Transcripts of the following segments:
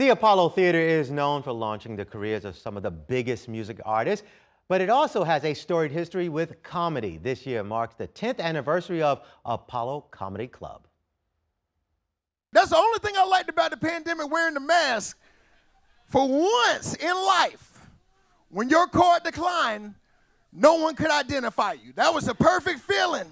The Apollo Theater is known for launching the careers of some of the biggest music artists, but it also has a storied history with comedy. This year marks the 10th anniversary of Apollo Comedy Club. That's the only thing I liked about the pandemic, wearing the mask. For once in life, when your card declined, no one could identify you. That was a perfect feeling.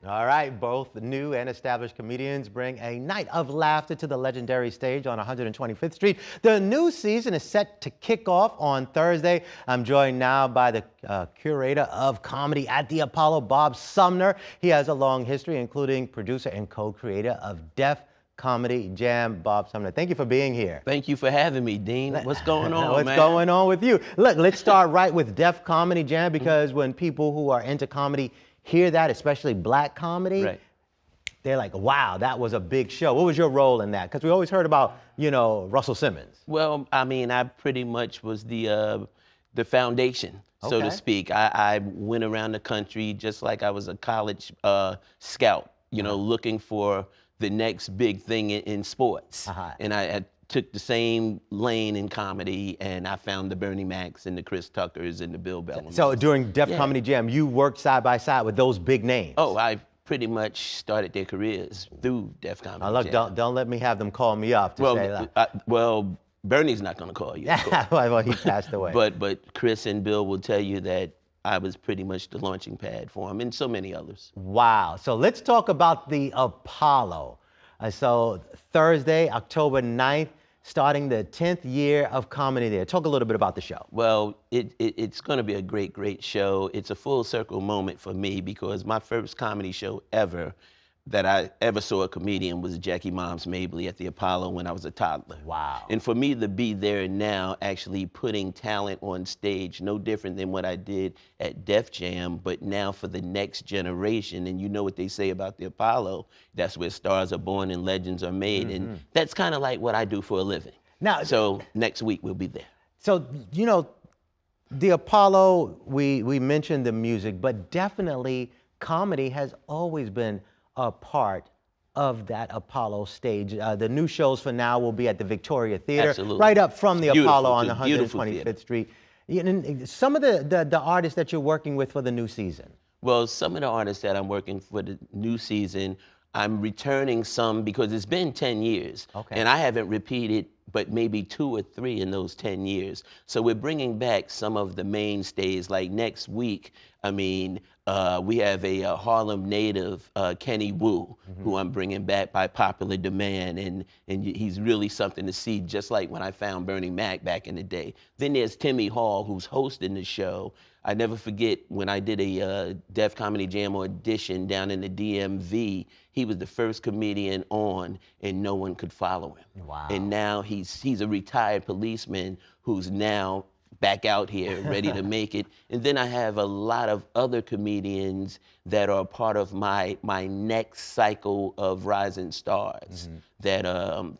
All right, both new and established comedians bring a night of laughter to the legendary stage on 125th Street. The new season is set to kick off on Thursday. I'm joined now by the curator of comedy at the Apollo, Bob Sumner. He has a long history, including producer and co-creator of Def Comedy Jam. Bob Sumner, thank you for being here. Thank you for having me, Dean. What's going on, What's man? going on with you? Look, let's start right with Def Comedy Jam, because when people who are into comedy hear that, especially black comedy, right, they're like, wow, that was a big show. What was your role in that? Because we always heard about, Russell Simmons. Well, I mean, I pretty much was the foundation, so to speak. I went around the country just like I was a college scout, looking for the next big thing in sports. And I took the same lane in comedy, and I found the Bernie Macs and the Chris Tuckers and the Bill Bellamy. So during Def Comedy Jam, you worked side by side with those big names. Oh, I pretty much started their careers through Def Comedy Now look, Jam. don't let me have them call me up to say that. Well, Bernie's not going to call you. Well, he passed away. But Chris and Bill will tell you that I was pretty much the launching pad for him, and so many others. Wow. So let's talk about the Apollo. So Thursday, October 9th, starting the 10th year of comedy there. Talk a little bit about the show. Well, it's going to be a great, great show. It's a full circle moment for me, because my first comedy show ever that I ever saw a comedian was Jackie Moms Mabley at the Apollo when I was a toddler. Wow. And for me to be there now, actually putting talent on stage, no different than what I did at Def Jam, but now for the next generation. And you know what they say about the Apollo, that's where stars are born and legends are made. And that's kind of like what I do for a living. Now, so next week we'll be there. So, the Apollo, we mentioned the music, but definitely comedy has always been a part of that Apollo stage. The new shows for now will be at the Victoria Theater, Absolutely. right up from the Apollo on Beautiful 125th Street. Some of the artists that you're working with for the new season. Well, some of the artists that I'm working for the new season, I'm returning some because it's been 10 years. And I haven't repeated but maybe 2 or 3 in those 10 years. So we're bringing back some of the mainstays. Like next week, we have a Harlem native, Kenny Wu, who I'm bringing back by popular demand, and he's really something to see, just like when I found Bernie Mac back in the day. Then there's Timmy Hall, who's hosting the show. I never forget when I did a Def Comedy Jam audition down in the DMV, he was the first comedian on, and no one could follow him. Wow. And now he's a retired policeman who's now back out here ready to make it. And then I have a lot of other comedians that are part of my next cycle of rising stars that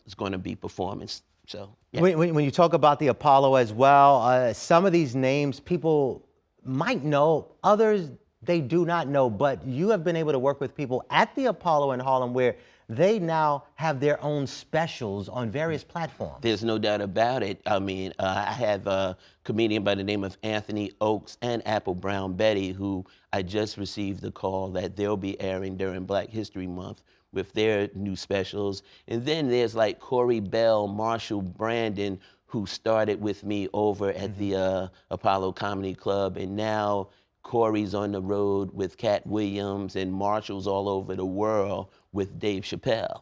is going to be performing. So yeah. When you talk about the Apollo as well, some of these names people might know, others they do not know, but you have been able to work with people at the Apollo in Harlem where they now have their own specials on various platforms. There's no doubt about it. I have a comedian by the name of Anthony Oakes and Apple Brown Betty, who I just received the call that they'll be airing during Black History Month with their new specials. And then there's like Corey Bell, Marshall Brandon, who started with me over at the Apollo Comedy Club, and now Corey's on the road with Cat Williams, and Marshall's all over the world with Dave Chappelle.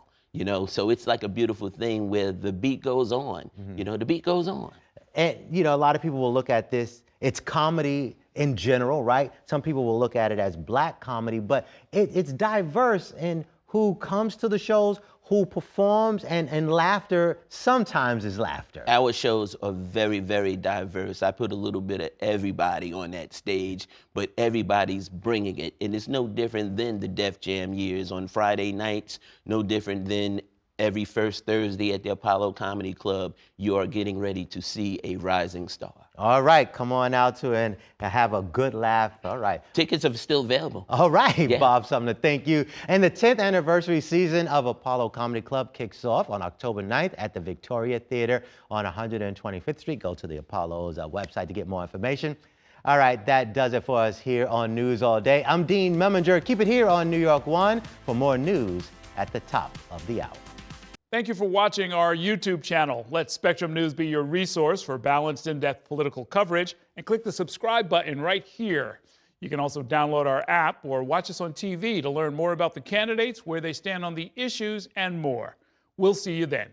So it's like a beautiful thing where the beat goes on. The beat goes on. And a lot of people will look at this, it's comedy in general, right? Some people will look at it as black comedy, but it's diverse in who comes to the shows, who performs, and laughter sometimes is laughter. Our shows are very, very diverse. I put a little bit of everybody on that stage, but everybody's bringing it. And it's no different than the Def Jam years on Friday nights, no different than every first Thursday at the Apollo Comedy Club, you are getting ready to see a rising star. All right, come on out to and have a good laugh. All right. Tickets are still available. All right, Yeah. Bob Sumner, thank you. And the 10th anniversary season of Apollo Comedy Club kicks off on October 9th at the Victoria Theater on 125th Street. Go to the Apollo's website to get more information. All right, that does it for us here on News All Day. I'm Dean Memminger. Keep it here on New York One for more news at the top of the hour. Thank you for watching our YouTube channel. Let Spectrum News be your resource for balanced, in-depth political coverage, and click the subscribe button right here. You can also download our app or watch us on TV to learn more about the candidates, where they stand on the issues, and more. We'll see you then.